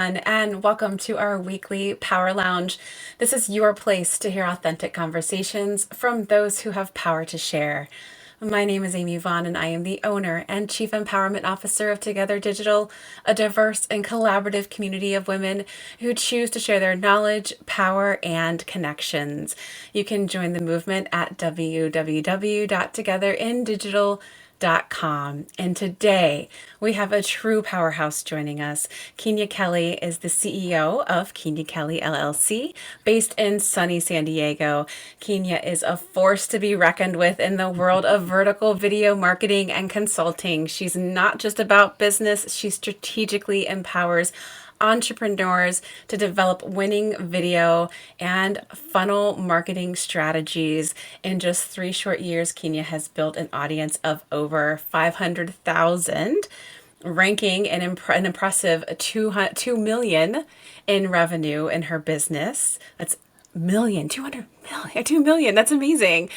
everyone, and welcome to our weekly Power Lounge. This is your place to hear authentic conversations from those who have power to share. My name is Amy Vaughan, and I am the owner and Chief Empowerment Officer of Together Digital, a diverse and collaborative community of women who choose to share their knowledge, power, and connections. You can join the movement at www.togetherindigital.com. And today we have a true powerhouse joining us. Keenya Kelly is the CEO of Keenya Kelly LLC, based in sunny San Diego. Keenya is a force to be reckoned with in the world of vertical video marketing and consulting. She's not just about business, she strategically empowers entrepreneurs to develop winning video and funnel marketing strategies. In just 3 short years, Keenya has built an audience of over 500,000, ranking an impressive 2 million in revenue in her business. That's million, 200 million, 2 million. That's amazing.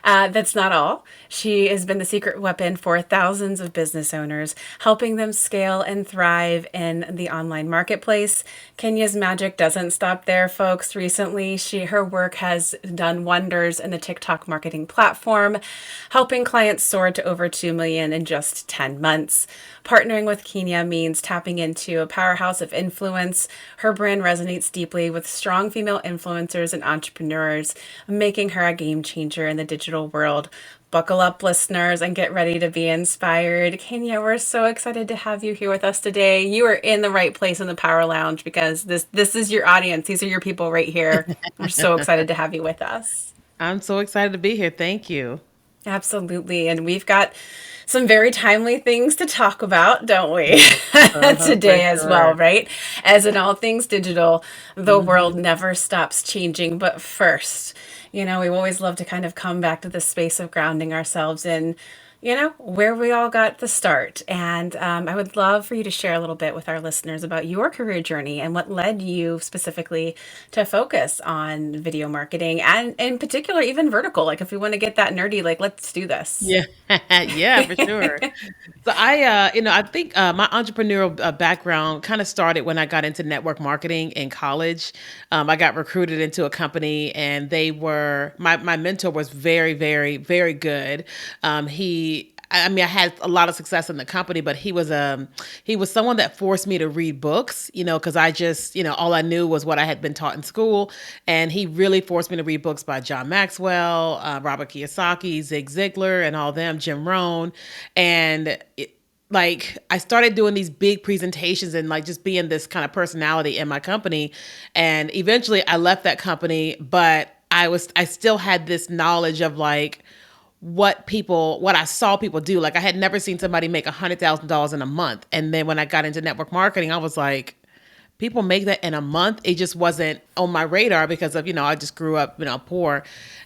That's not all. She has been the secret weapon for thousands of business owners, helping them scale and thrive in the online marketplace. Kenya's magic doesn't stop there, folks. Recently, her work has done wonders in the TikTok marketing platform, helping clients soar to over 2 million in just 10 months. Partnering with Keenya means tapping into a powerhouse of influence. Her brand resonates deeply with strong female influencers and entrepreneurs, making her a game changer in the digital world. Buckle up, listeners, and get ready to be inspired. Keenya, we're so excited to have you here with us today. You are in the right place in the Power Lounge because this is your audience. These are your people right here. We're so excited to have you with us. I'm so excited to be here. Thank you. Absolutely. And we've got some very timely things to talk about, don't we? For Today as well, sure. right? As in all things digital, the world Hmm. never stops changing. But first, we always love to kind of come back to the space of grounding ourselves in, where we all got the start. And I would love for you to share a little bit with our listeners about your career journey and what led you specifically to focus on video marketing and in particular, even vertical. Like if we want to get that nerdy, like let's do this. Yeah, yeah, for sure. So I think my entrepreneurial background kind of started when I got into network marketing in college. I got recruited into a company, and my mentor was very, very, very good. I mean, I had a lot of success in the company, but he was someone that forced me to read books, because I just, all I knew was what I had been taught in school, and he really forced me to read books by John Maxwell, Robert Kiyosaki, Zig Ziglar, and all them, Jim Rohn, and like I started doing these big presentations and like just being this kind of personality in my company, and eventually I left that company, but I still had this knowledge of like what I saw people do. Like I had never seen somebody make $100,000 in a month. And then when I got into network marketing, I was like, people make that in a month. It just wasn't on my radar because of, I just grew up, poor.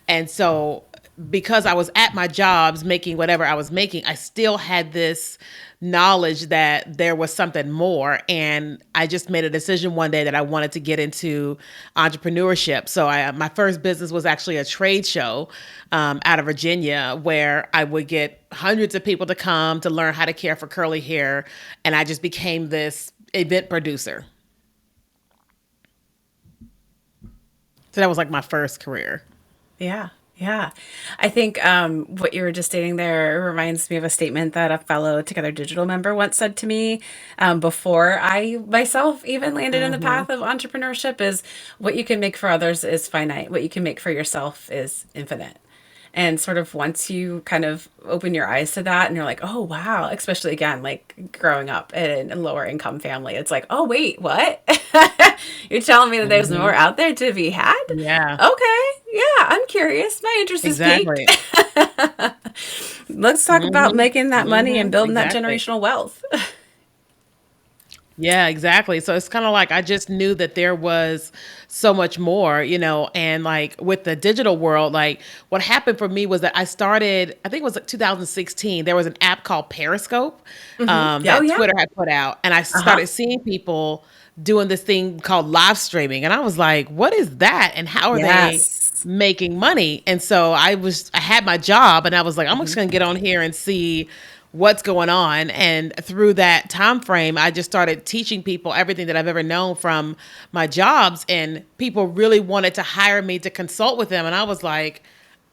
And so because I was at my jobs making whatever I was making, I still had this knowledge that there was something more. And I just made a decision one day that I wanted to get into entrepreneurship. So my first business was actually a trade show out of Virginia where I would get hundreds of people to come to learn how to care for curly hair. And I just became this event producer. So that was like my first career. Yeah. Yeah. I think what you were just stating there reminds me of a statement that a fellow Together Digital member once said to me before I myself even landed in the Hmm. path of entrepreneurship is what you can make for others is finite. What you can make for yourself is infinite. And sort of once you kind of open your eyes to that and you're like, oh, wow, especially again, like growing up in a lower income family, it's like, oh, wait, what? You're telling me that there's more Hmm. out there to be had? Yeah, Okay. Yeah, I'm curious. My interest is piqued. exactly. Let's talk about Hmm. making that money and building that Exactly. generational wealth. Yeah, exactly. So it's kind of like I just knew that there was so much more, and like with the digital world, like what happened for me was that I started, I think it was like 2016, there was an app called Periscope Oh, that yeah. Twitter had put out. And I Uh huh. started seeing people doing this thing called live streaming. And I was like, what is that? And how are they Yes. making money? And so I had my job and I was like, I'm just going to get on here and see what's going on. And through that time frame, I just started teaching people everything that I've ever known from my jobs, and people really wanted to hire me to consult with them. And I was like,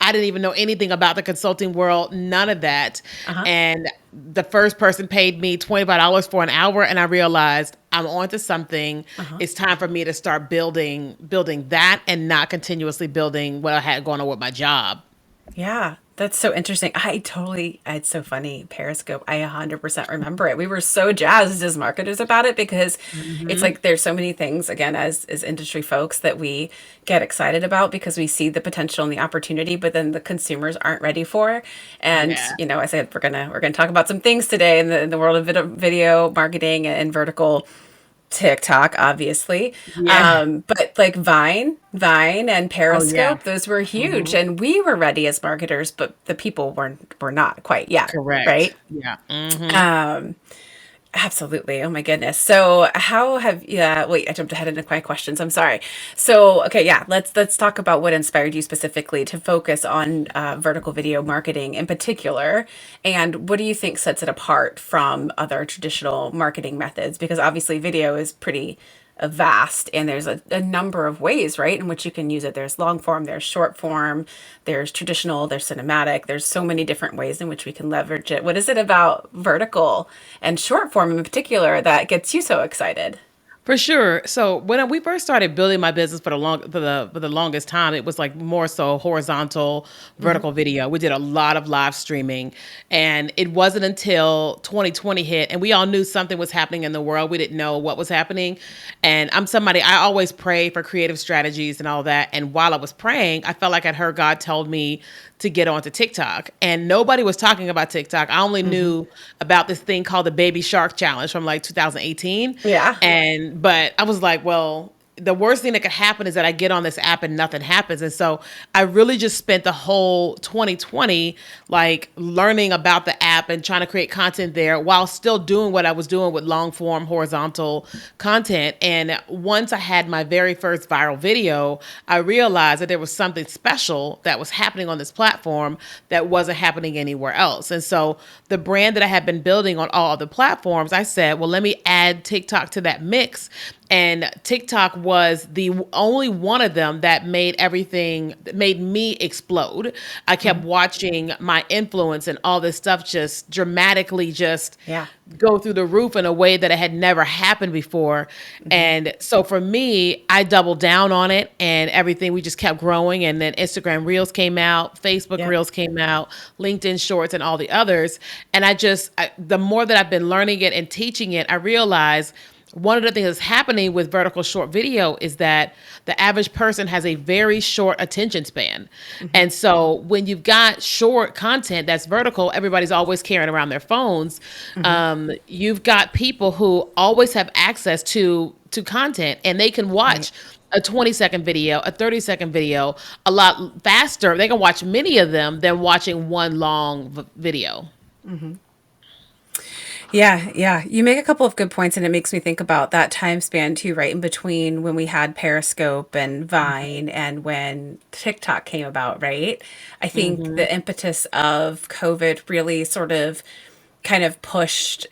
I didn't even know anything about the consulting world, none of that. Uh-huh. And the first person paid me $25 for an hour, and I realized I'm onto something. Uh-huh. It's time for me to start building that and not continuously building what I had going on with my job. Yeah, that's so interesting. It's so funny. Periscope, I 100% remember it. We were so jazzed as marketers about it because it's Hmm. like there's so many things, again, as industry folks that we get excited about because we see the potential and the opportunity, but then the consumers aren't ready for. And, Yeah. I said we're gonna talk about some things today in the world of video marketing and vertical TikTok, obviously. Yeah. But like Vine and Oh yeah. Periscope, those were huge. Hmm. And we were ready as marketers, but the people were not quite yet, Correct. right? Yeah. Hmm. Um, Absolutely. Oh my goodness. So how have yeah, wait, I jumped ahead into my questions. I'm sorry. So, okay, yeah, let's talk about what inspired you specifically to focus on vertical video marketing in particular, and what do you think sets it apart from other traditional marketing methods? Because obviously video is pretty vast and there's a number of ways, right, in which you can use it. There's long form, there's short form, there's traditional, there's cinematic. There's so many different ways in which we can leverage it. What is it about vertical and short form in particular that gets you so excited? For sure. So when we first started building my business for the longest time, it was like more so horizontal, Hmm. vertical video. We did a lot of live streaming, and it wasn't until 2020 hit, and we all knew something was happening in the world. We didn't know what was happening, and I always pray for creative strategies and all that. And while I was praying, I felt like I'd heard God told me to get onto TikTok, and nobody was talking about TikTok. I only Hmm. knew about this thing called the Baby Shark Challenge from like 2018, Yeah. and but I was like, well, the worst thing that could happen is that I get on this app and nothing happens. And so I really just spent the whole 2020 like learning about the app and trying to create content there while still doing what I was doing with long form horizontal content. And once I had my very first viral video, I realized that there was something special that was happening on this platform that wasn't happening anywhere else. And so the brand that I had been building on all other platforms, I said, well, let me add TikTok to that mix. And TikTok was the only one of them that made me explode. I kept Hmm. watching my influence and all this stuff just dramatically just Yeah. go through the roof in a way that it had never happened before. Hmm. And so for me, I doubled down on it, and everything, we just kept growing. And then Instagram Reels came out, Facebook Yep. Reels came out, LinkedIn Shorts, and all the others. And the more that I've been learning it and teaching it, I realized one of the things that's happening with vertical short video is that the average person has a very short attention span. Hmm. And so when you've got short content that's vertical, everybody's always carrying around their phones. Hmm. You've got people who always have access to content, and they can Right. watch a 20-second video, a 30-second video a lot faster. They can watch many of them than watching one long video. Yeah, yeah. You make a couple of good points, and it makes me think about that time span too, right? In between when we had Periscope and Vine and when TikTok came about, right? I think Hmm. the impetus of COVID really sort of kind of pushed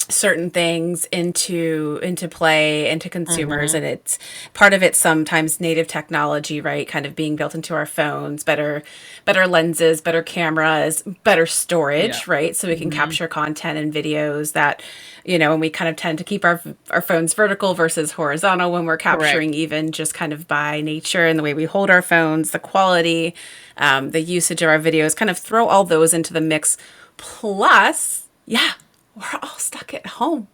certain things into play into consumers, Hmm. and it's part of it sometimes native technology, right, kind of being built into our phones, better lenses, better cameras, better Yeah. storage, right, so we can Hmm. capture content and videos that and we kind of tend to keep our phones vertical versus horizontal when we're Correct. capturing, even just kind of by nature and the way we hold our phones, the quality, the usage of our videos, kind of throw all those into the mix. Plus, yeah, we're all stuck at home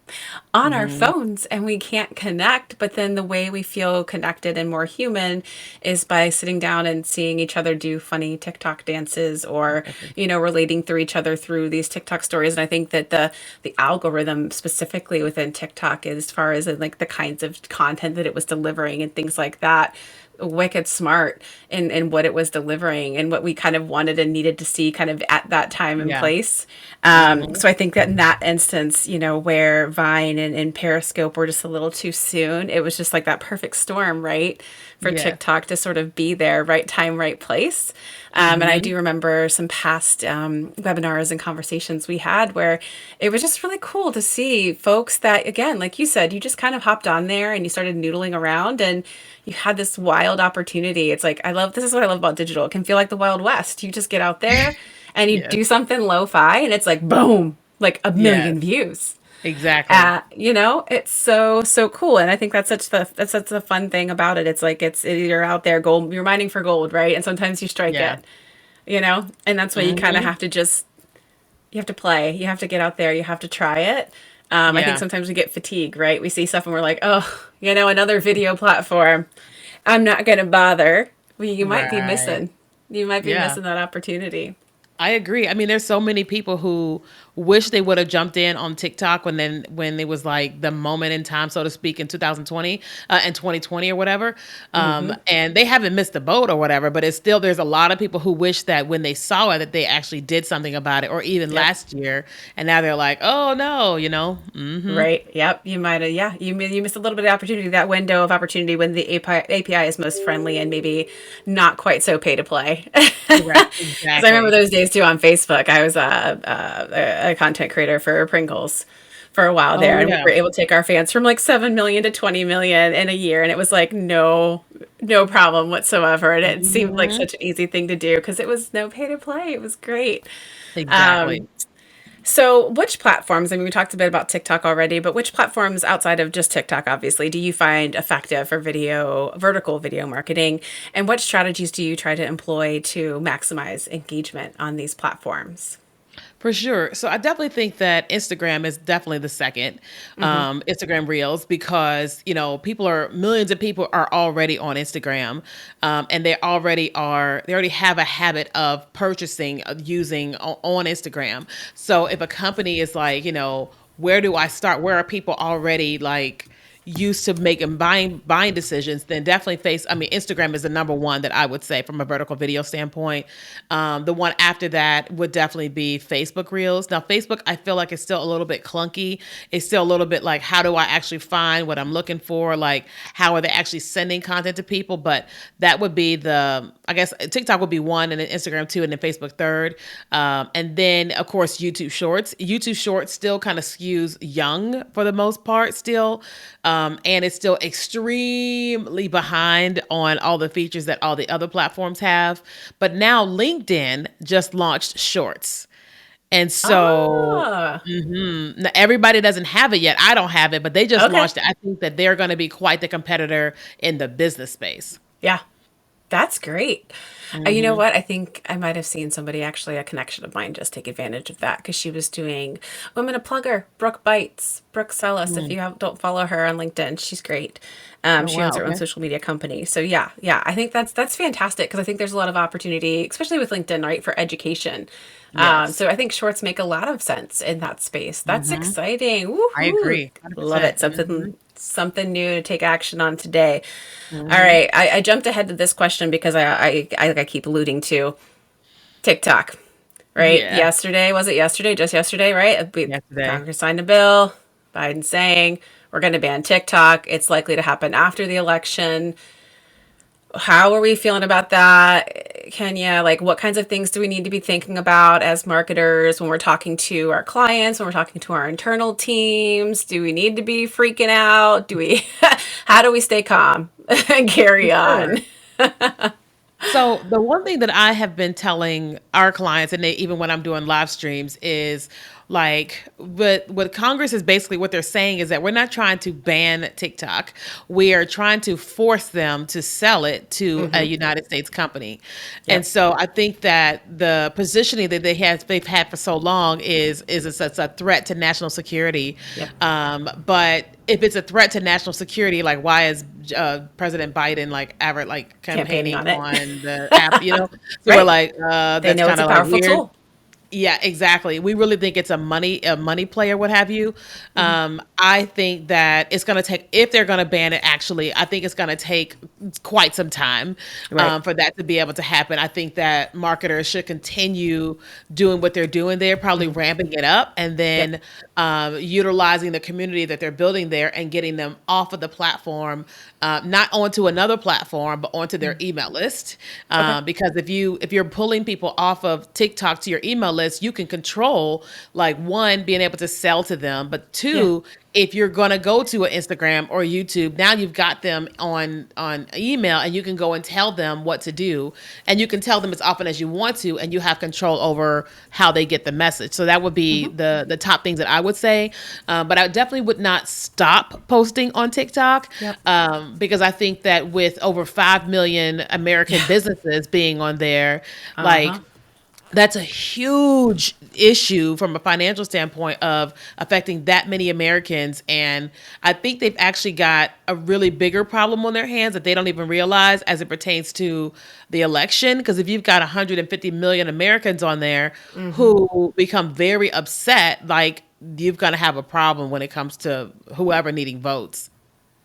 on our Hmm. phones and we can't connect. But then the way we feel connected and more human is by sitting down and seeing each other do funny TikTok dances, or, relating through each other through these TikTok stories. And I think that the algorithm specifically within TikTok, as far as like the kinds of content that it was delivering and things like that, wicked smart in what it was delivering and what we kind of wanted and needed to see kind of at that time and Yeah. place. Mhm. So I think that in that instance, where Vine and Periscope were just a little too soon, it was just like that perfect storm, right? For Yeah. TikTok to sort of be there, right time, right place. And I Mhm. do remember some past webinars and conversations we had where it was just really cool to see folks that, again, like you said, you just kind of hopped on there and you started noodling around and you had this wild opportunity. It's like, this is what I love about digital. It can feel like the Wild West. You just get out there and you Yes. do something lo-fi and it's like, boom, like a Yes. million views. Exactly. It's so cool, and I think that's such the fun thing about it. It's like you're out there gold, you're mining for gold, right? And sometimes you strike Yeah. it, and that's why you kind of Mhm. have to just you have to play, you have to get out there, you have to try it. I think Yeah. sometimes we get fatigue, right? We see stuff and we're like, oh, another video platform. I'm not gonna bother. Well, Right. you might be Yeah. missing that opportunity. I agree. I mean, there's so many people who wish they would have jumped in on TikTok when it was like the moment in time, so to speak, in 2020 and 2020 or whatever. And they haven't missed the boat or whatever, but it's still there's a lot of people who wish that when they saw it that they actually did something about it, or even Yep. last year, and now they're like, oh no, you know. Mm-hmm. Right. Yep. You might have. Yeah. You missed a little bit of opportunity. That window of opportunity when the API is most friendly and maybe not quite so pay to play. Correct. Because I remember Exactly. those days too on Facebook. I was a content creator for Pringles for a while Oh there, and we yeah. were able to take our fans from like 7 million to 20 million in a year, and it was like no problem whatsoever, and it seemed like Hmm. such an easy thing to do because it was no pay to play. It was great. Exactly. So, which platforms, I mean, we talked a bit about TikTok already, but which platforms outside of just TikTok, obviously, do you find effective for vertical video marketing? And what strategies do you try to employ to maximize engagement on these platforms? For sure. So I definitely think that Instagram is definitely the second, Instagram Reels, because millions of people are already on Instagram, and they already have a habit of purchasing using on Instagram. So if a company is like, where do I start? Where are people already like used to making buying decisions, then definitely Instagram is the number one that I would say from a vertical video standpoint. The one after that would definitely be Facebook Reels. Now Facebook, I feel like it's still a little bit clunky. It's still a little bit like, how do I actually find what I'm looking for? Like, how are they actually sending content to people? But that would be I guess TikTok would be one, and then Instagram two, and then Facebook third. And then of course YouTube Shorts still kind of skews young for the most part still. And it's still extremely behind on all the features that all the other platforms have. But now LinkedIn just launched Shorts. And so Ah, now everybody doesn't have it yet. I don't have it, but they just okay. launched it. I think that they're going to be quite the competitor in the business space. Yeah. That's great. You know Hmm. what? I think I might have seen somebody, actually, a connection of mine, just take advantage of that because she was doing. I'm going to plug her, Brooke Bites, Brooke Sellis. If you don't follow her on LinkedIn, she's great. Oh She owns wow. her own Okay. social media company. So yeah, I think that's fantastic because I think there's a lot of opportunity, especially with LinkedIn, right, for education. Yes. So I think shorts make a lot of sense in that space. That's Hmm. exciting. I Woohoo! agree. Love 100%. it. Something new to take action on today. All Hmm. right, I jumped ahead to this question because I keep alluding to TikTok, right? Yeah. Yesterday, was it yesterday? Just yesterday, right? Yesterday. Congress signed a bill. Biden saying we're going to ban TikTok. It's likely to happen after the election. How are we feeling about that, Kenya? Like, what kinds of things do we need to be thinking about as marketers when we're talking to our clients, when we're talking to our internal teams? Do we need to be freaking out? How do we stay calm and For carry on? sure. So the one thing that I have been telling our clients, and even when I'm doing live streams, is like what Congress is basically what they're saying is that we're not trying to ban TikTok. We are trying to force them to sell it to a United States company. And Yep. so I think that the positioning that they've had for so long is it's a threat to national security. Yep. But if it's a threat to national security, like why is President Biden like ever like Campaigning campaigning on it. on the app? So we're Right. like, They that's know it's kind a of like powerful weird. tool. Yeah, exactly. We really think it's a money play or what have you. I think that it's going to take, if they're going to ban it, actually, I think it's going to take quite some time Right. for that to be able to happen. I think that marketers should continue doing what they're doing there, probably Hmm. ramping it up, and Yep. then utilizing the community that they're building there and getting them off of the platform, not onto another platform, but onto their Mhm. email list. Okay. Because if you're pulling people off of TikTok to your email list, you can control, like, one, being able to sell to them, but Yeah. two, if you're going to go to an Instagram or YouTube, now you've got them on email, and you can go and tell them what to do, and you can tell them as often as you want to, and you have control over how they get the message. So that would be Hmm. the top things that I would say. But I definitely would not stop posting on TikTok, Yep. because I think that with over 5 million American Yeah. businesses being on there, Uh-huh. like, that's a huge issue from a financial standpoint of affecting that many Americans. And I think they've actually got a really bigger problem on their hands that they don't even realize as it pertains to the election. Because if you've got 150 million Americans on there Hmm. who become very upset, like, you've got to have a problem when it comes to whoever needing votes.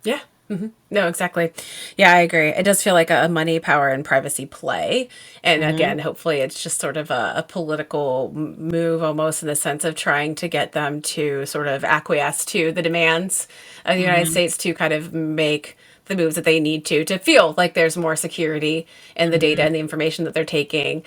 Yeah. Hmm. No, exactly. Yeah, I agree. It does feel like a money, power, and privacy play. And Hmm. again, hopefully it's just sort of a political move almost in the sense of trying to get them to sort of acquiesce to the demands of the United Hmm. States to kind of make the moves that they need to feel like there's more security in the data Hmm. and the information that they're taking,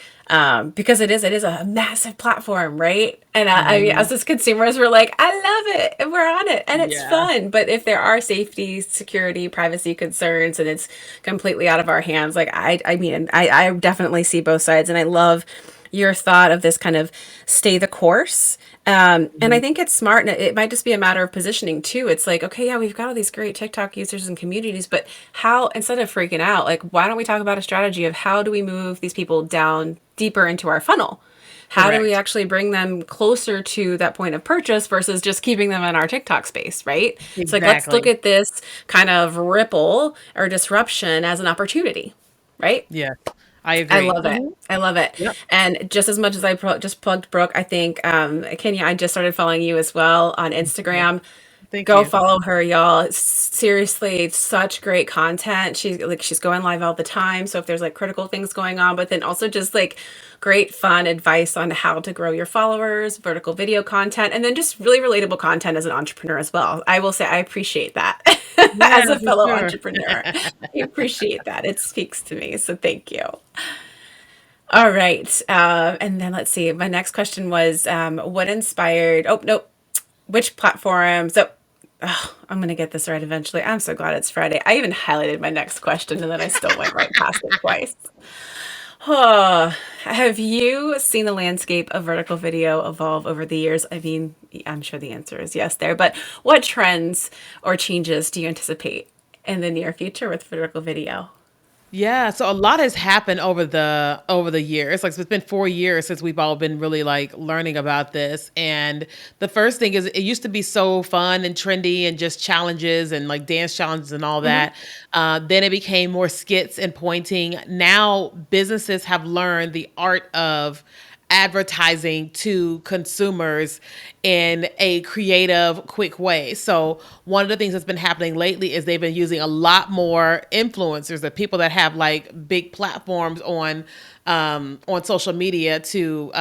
because it is a massive platform, right? And I mean, Hmm. as consumers, we're like, I love it, and we're on it, and it's Yeah. fun. But if there are safety, security, privacy concerns, and it's completely out of our hands, like I mean, I definitely see both sides, and I love your thought of this kind of stay the course. And I Hmm. think it's smart, and it might just be a matter of positioning too. It's like, okay, yeah, we've got all these great TikTok users and communities, but how, instead of freaking out, like, why don't we talk about a strategy of how do we move these people down deeper into our funnel? How do we Correct. actually bring them closer to that point of purchase versus just keeping them in our TikTok space, right? So, like, let's look Exactly. at this kind of ripple or disruption as an opportunity, right? Yeah, I I agree. love it. Mhm. I love it. Yep. And just as much as just plugged Brooke, I think, Kenya, I just started following you as well on Yeah. Instagram. Thank Go you. follow her, y'all. Seriously, it's such great content. She's going live all the time. So if there's like critical things going on, but then also just like great fun advice on how to grow your followers, vertical video content, and then just really relatable content as an entrepreneur as well. I will say I appreciate that Yeah, as a for fellow sure. entrepreneur. I appreciate that. It speaks to me. So thank you. All right. And then let's see. My next question was, what inspired? Oh, nope. Which platform? So, oh, I'm going to get this right eventually. I'm so glad it's Friday. I even highlighted my next question and then I still went right past it twice. Oh, have you seen the landscape of vertical video evolve over the years? I mean, I'm sure the answer is yes there, but what trends or changes do you anticipate in the near future with vertical video? Yeah, so a lot has happened over the years. Like, it's been 4 years since we've all been really, like, learning about this. And the first thing is, it used to be so fun and trendy and just challenges and like dance challenges and all Hmm. that. Then it became more skits and pointing. Now businesses have learned the art of advertising to consumers in a creative, quick way. So one of the things that's been happening lately is they've been using a lot more influencers, the people that have like big platforms on social media to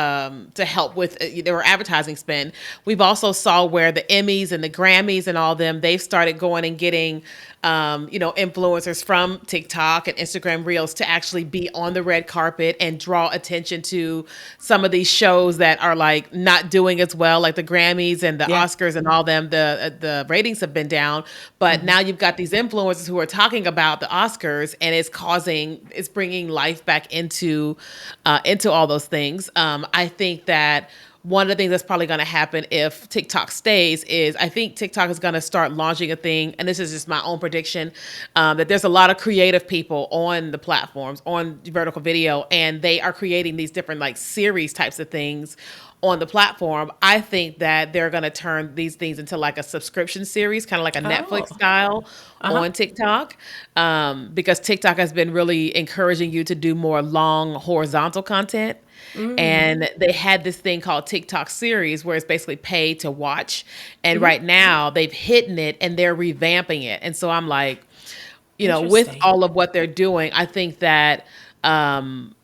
help with their advertising spend. We've also saw where the Emmys and the Grammys and all them, they've started going and getting influencers from TikTok and Instagram Reels to actually be on the red carpet and draw attention to some of these shows that are like not doing as well, like the Grammys and the Yeah. Oscars and all them. The ratings have been down, but Hmm. now you've got these influencers who are talking about the Oscars, and it's bringing life back into all those things. I think that one of the things that's probably going to happen if TikTok stays is I think TikTok is going to start launching a thing, and this is just my own prediction, that there's a lot of creative people on the platforms on vertical video, and they are creating these different like series types of things on the platform. I think that they're going to turn these things into like a subscription series, kind of like a Netflix Oh, style uh-huh. on TikTok, because TikTok has been really encouraging you to do more long horizontal content. Mm. And they had this thing called TikTok series where it's basically pay to watch. And right now they've hidden it and they're revamping it. And so I'm like, with Interesting. all of what they're doing, I think that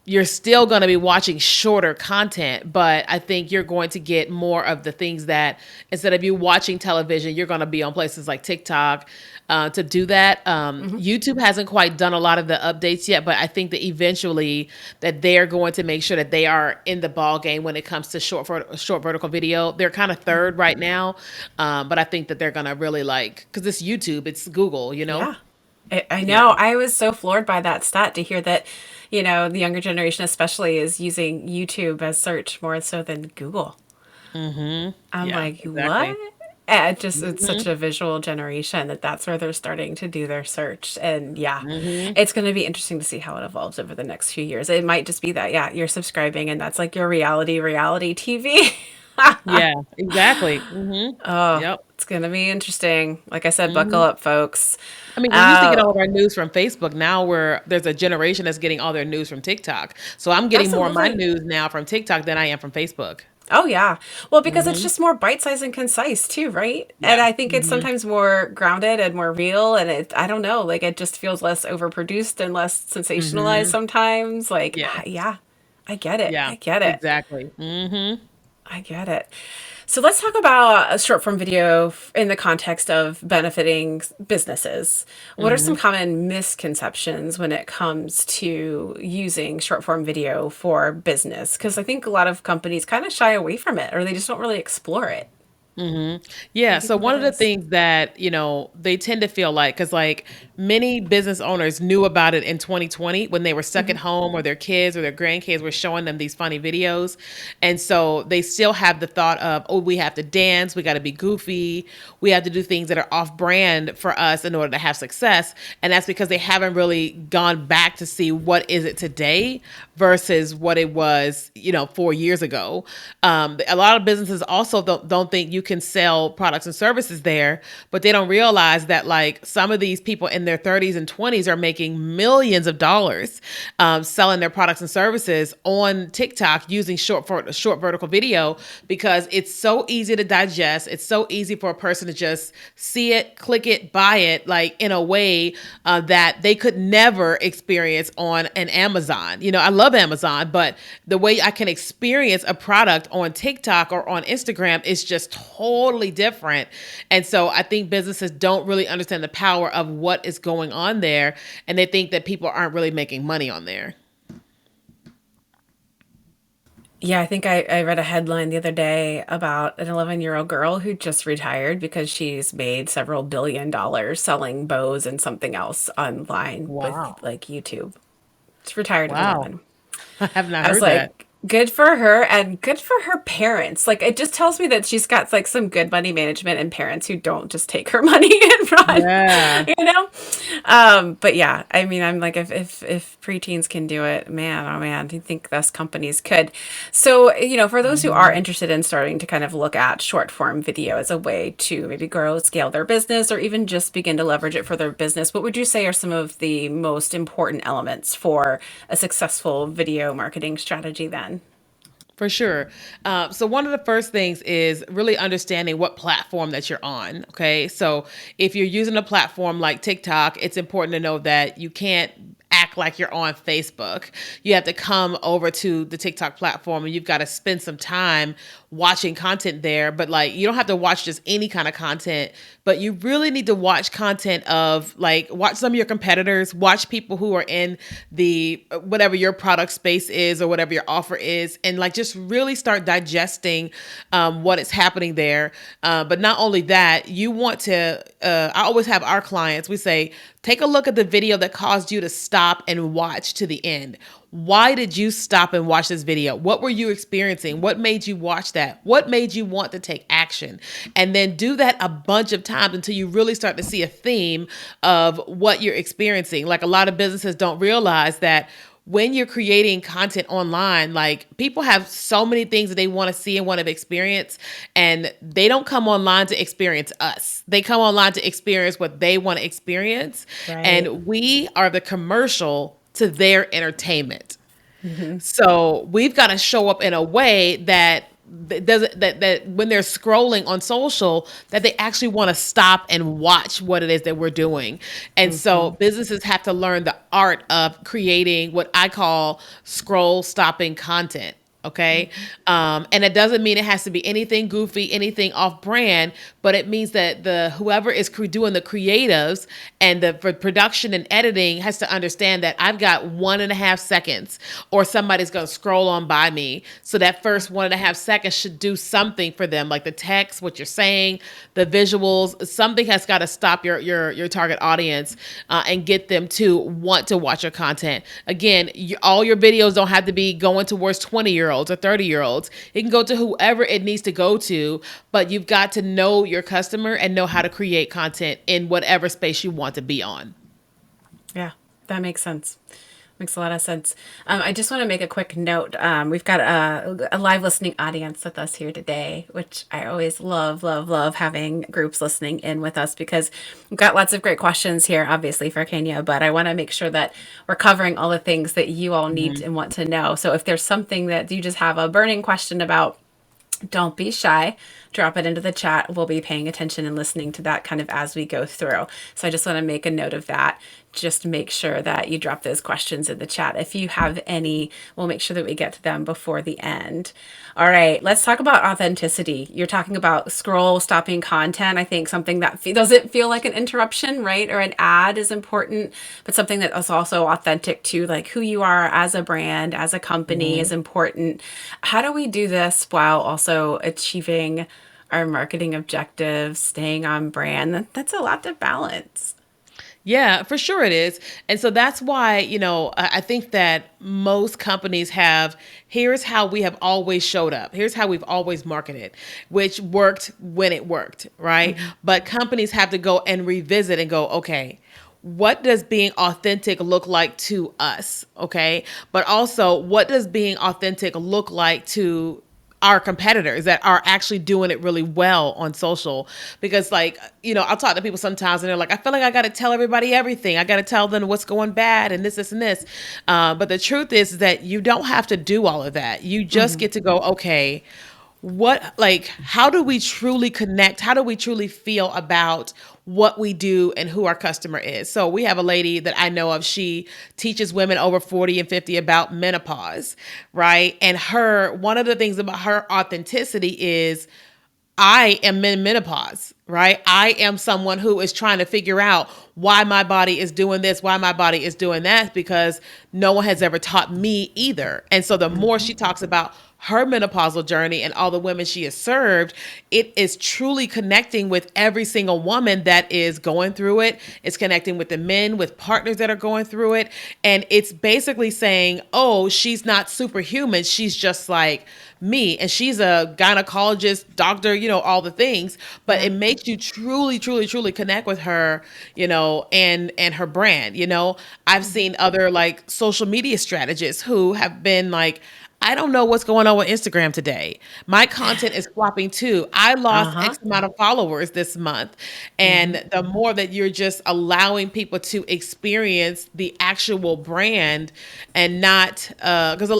you're still going to be watching shorter content, but I think you're going to get more of the things that instead of you watching television, you're going to be on places like TikTok to do that. YouTube hasn't quite done a lot of the updates yet, but I think that eventually that they're going to make sure that they are in the ball game when it comes to short vertical video. They're kind of third right now, but I think that they're going to really because it's YouTube, it's Google, Yeah. I Yeah. know. I was so floored by that stat to hear that, the younger generation especially is using YouTube as search more so than Google. I'm Yeah, like, what? exactly. It's such Mhm. a visual generation that's where they're starting to do their search. And yeah, Mhm. it's going to be interesting to see how it evolves over the next few years. It might just be that, yeah, you're subscribing and that's like your reality TV. Yeah, exactly. Mhm. Oh, Yep. it's going to be interesting. Like I said, buckle Mhm. up, folks. I mean, we used to get Uh, all of our news from Facebook. Now there's a generation that's getting all their news from TikTok. So I'm getting more of my Absolutely. news now from TikTok than I am from Facebook. Oh yeah. Well, because it's Mhm. just more bite-sized and concise too, right? And Yeah. I think it's Mhm. sometimes more grounded and more real and I don't know, like it just feels less overproduced and less sensationalized Mhm. sometimes. Like, Yes. yeah. I get it. Yeah. I get it. Exactly. Mhm. I get it. So let's talk about a short form video in the context of benefiting businesses. What are some Mhm. common misconceptions when it comes to using short form video for business? Because I think a lot of companies kind of shy away from it or they just don't really explore it. Yeah. What do you So think one that of the is? things that, they tend to feel because many business owners knew about it in 2020 when they were stuck at home or their kids or their grandkids were showing them these funny videos. And so they still have the thought of, oh, we have to dance, we got to be goofy, we have to do things that are off brand for us in order to have success. And that's because they haven't really gone back to see what is it today versus what it was, 4 years ago. A lot of businesses also don't think you can sell products and services there, but they don't realize that some of these people in their 30s and 20s are making millions of dollars selling their products and services on TikTok using short vertical video because it's so easy to digest. It's so easy for a person to just see it, click it, buy it, in a way that they could never experience on an Amazon. I love Amazon, but the way I can experience a product on TikTok or on Instagram is just totally different. And so I think businesses don't really understand the power of what is going on there. And they think that people aren't really making money on there. Yeah, I think I read a headline the other day about an 11-year-old girl who just retired because she's made several $billion selling bows and something else online with Wow. like YouTube. She's retired at Wow. 11. I have not I was heard that. like, good for her and good for her parents. Like, it just tells me that she's got like some good money management and parents who don't just take her money and run, Yeah. you know? But yeah, I mean, I'm like, if preteens can do it, man, oh man, do you think those companies could? So, for those who are Mhm. interested in starting to kind of look at short form video as a way to maybe grow, scale their business, or even just begin to leverage it for their business, what would you say are some of the most important elements for a successful video marketing strategy then? For sure. So one of the first things is really understanding what platform that you're on. Okay. So if you're using a platform like TikTok, it's important to know that you can't act like you're on Facebook. You have to come over to the TikTok platform and you've got to spend some time watching content there. But you don't have to watch just any kind of content, but you really need to watch content of watch some of your competitors, watch people who are in the whatever your product space is or whatever your offer is, and just really start digesting what is happening there. But not only that, you want to. I always have our clients. We say, take a look at the video that caused you to stop and watch to the end. Why did you stop and watch this video? What were you experiencing? What made you watch that? What made you want to take action? And then do that a bunch of times until you really start to see a theme of what you're experiencing. Like a lot of businesses don't realize that when you're creating content online, people have so many things that they want to see and want to experience, and they don't come online to experience us. They come online to experience what they want to experience, Right. and we are the commercial to their entertainment. So we've got to show up in a way that doesn't that when they're scrolling on social, that they actually want to stop and watch what it is that we're doing. And so Hmm. businesses have to learn the art of creating what I call scroll stopping content. Okay. Hmm. And it doesn't mean it has to be anything goofy, anything off brand, but it means that the whoever is doing the creatives and the for production and editing has to understand that I've got 1.5 seconds, or somebody's going to scroll on by me. So that first 1.5 seconds should do something for them, like the text, what you're saying, the visuals. Something has got to stop your target audience and get them to want to watch your content. Again, all your videos don't have to be going towards 20-year-olds or 30-year-olds. It can go to whoever it needs to go to, but you've got to know your customer and know how to create content in whatever space you want to be on. Yeah, that makes sense. Makes a lot of sense. I just want to make a quick note. We've got a live listening audience with us here today, which I always love, love, love having groups listening in with us because we've got lots of great questions here, obviously, for Kenya, but I want to make sure that we're covering all the things that you all need Mhm. and want to know. So if there's something that you just have a burning question about, don't be shy. Drop it into the chat. We'll be paying attention and listening to that kind of as we go through. So I just want to make a note of that. Just make sure that you drop those questions in the chat. If you have any, we'll make sure that we get to them before the end. All right, let's talk about authenticity. You're talking about scroll stopping content. I think something that doesn't feel like an interruption, right? Or an ad is important, but something that is also authentic to like who you are as a brand, as a company is Mhm. important. How do we do this while also achieving our marketing objectives, staying on brand? That's a lot to balance. Yeah, for sure it is. And so that's why, I think that most companies have here's how we have always showed up. Here's how we've always marketed, which worked when it worked, right? Hmm. But companies have to go and revisit and go, okay, what does being authentic look like to us? Okay. But also, what does being authentic look like to our competitors that are actually doing it really well on social? Because like, I'll talk to people sometimes and they're like, I feel like I got to tell everybody everything. I got to tell them what's going bad and this and this. But the truth is that you don't have to do all of that. You just Hmm. get to go, okay, how do we truly connect? How do we truly feel about what we do and who our customer is? So we have a lady that I know of. She teaches women over 40 and 50 about menopause, right? And one of the things about her authenticity is I am in menopause, right? I am someone who is trying to figure out why my body is doing this, why my body is doing that, because no one has ever taught me either. And so the more Hmm. she talks about her menopausal journey and all the women she has served, it is truly connecting with every single woman that is going through it. It's connecting with the men, with partners that are going through it. And it's basically saying, oh, she's not superhuman. She's just like me. And she's a gynecologist, doctor, all the things. But Yeah. it makes you truly, truly, truly connect with her, and her brand. I've Hmm. seen other like social media strategists who have been like, I don't know what's going on with Instagram today. My content is flopping too. I lost Uh-huh. X amount of followers this month. Hmm. And the more that you're just allowing people to experience the actual brand and not, because, a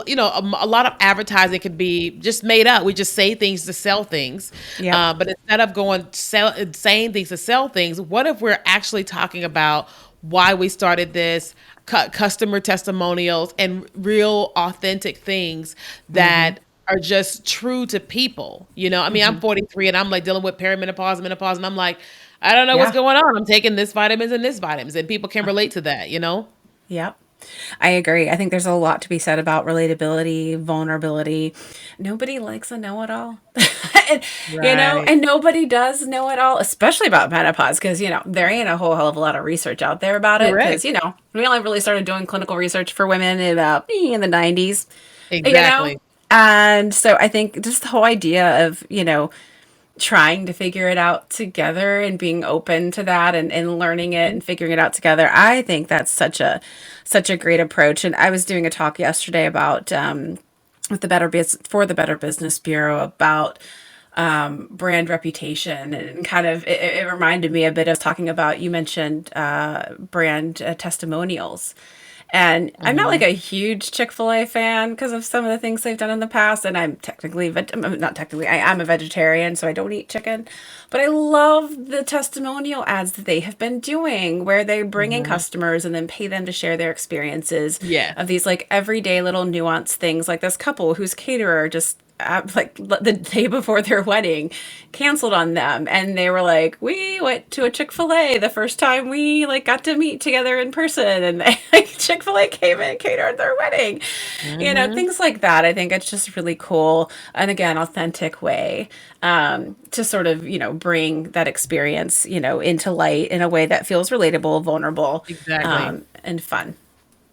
lot of advertising can be just made up. We just say things to sell things. Yep. But instead of saying things to sell things, what if we're actually talking about why we started this, customer testimonials, and real authentic things Hmm. that are just true to people. I mean, I'm Hmm. 43 and I'm like dealing with perimenopause, menopause, and I'm like, I don't know what's Yeah. going on. I'm taking this vitamins and this vitamins, and people can relate to that. Yep. I agree. I think there's a lot to be said about relatability, vulnerability. Nobody likes a know-it-all. and, Right. and nobody does know it all, especially about menopause, because, there ain't a whole hell of a lot of research out there about it. Because, Correct. we only really started doing clinical research for women in the 90s, you know? Exactly. And so I think just the whole idea of, trying to figure it out together and being open to that and learning it and figuring it out together. I think that's such a great approach. And I was doing a talk yesterday about with the the Better Business Bureau about brand reputation and kind of it reminded me a bit of talking about you mentioned brand testimonials And I'm not like Mhm. a huge Chick-fil-A fan because of some of the things they've done in the past. And I'm technically, not technically, I am a vegetarian, so I don't eat chicken. But I love the testimonial ads that they have been doing where they bring in Mhm. customers and then pay them to share their experiences Yes. of these like everyday little nuanced things, like this couple whose caterer just like the day before their wedding canceled on them, and they were like, we went to a Chick-fil-A the first time we like got to meet together in person, and they, like, Chick-fil-A came and catered their wedding, Mhm. things like that. I think it's just really cool, and again, authentic way to sort of bring that experience into light in a way that feels relatable, vulnerable, Exactly. and fun.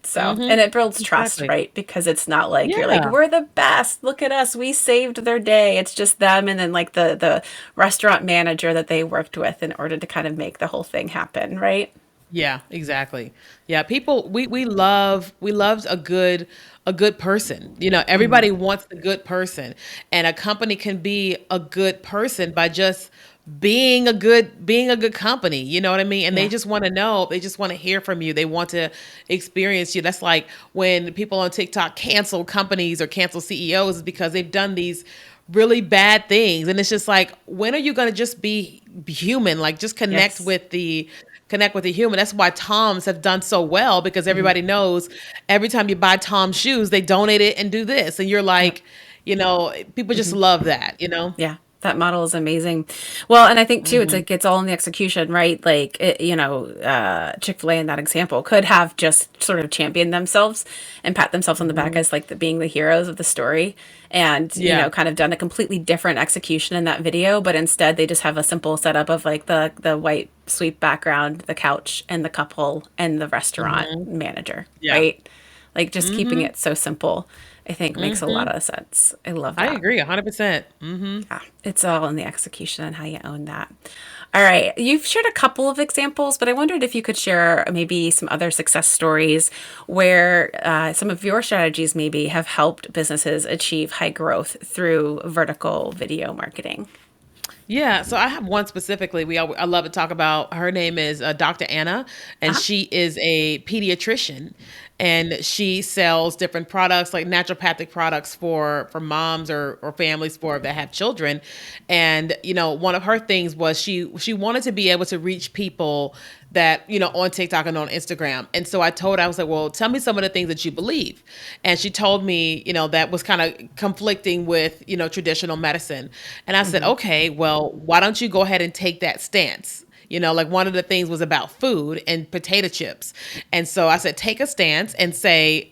So, Mhm. and it builds trust, Exactly. right? Because it's not like you're like, Yeah. we're the best. Look at us. We saved their day. It's just them and then like the restaurant manager that they worked with in order to kind of make the whole thing happen, right? Yeah, exactly. Yeah, people we loved a good person. You know, everybody wants the good person. And a company can be a good person by just being a good company. You know what I mean? And they Yeah. just want to know, they just want to hear from you. They want to experience you. That's like when people on TikTok cancel companies or cancel CEOs is because they've done these really bad things. And it's just like, when are you going to just be human? Like just Yes. connect with the human. That's why Toms have done so well because Hmm. everybody knows every time you buy Tom's shoes, they donate it and do this. And you're Yep. like, people just love that, you know? Yeah, that model is amazing. Well, and I think too, it's Hmm. like it's all in the execution, right? Like, Chick-fil-A in that example could have just sort of championed themselves and pat themselves on the back Hmm. as like being the heroes of the story, and Yeah. kind of done a completely different execution in that video. But instead, they just have a simple setup of like the white sweep background, the couch, and the couple, and the restaurant Hmm. manager, Yeah. right? Like just keeping Hmm. it so simple, I think makes a lot Hmm. of sense. I love I that. agree 100%. Hmm. Yeah, it's all in the execution and how you own that. All right, you've shared a couple of examples, but I wondered if you could share maybe some other success stories where some of your strategies maybe have helped businesses achieve high growth through vertical video marketing. Yeah, so I have one specifically. I love to talk about. Her name is Dr. Anna, and Uh-huh. she is a pediatrician, and she sells different products like naturopathic products for moms or families for that have children. And one of her things was she wanted to be able to reach people that on TikTok and on Instagram. And so I told her, I was like, well, tell me some of the things that you believe. And she told me, that was kind of conflicting with traditional medicine. And I said, Mm-hmm. okay, well, why don't you go ahead and take that stance? Like one of the things was about food and potato chips. And so I said, take a stance and say,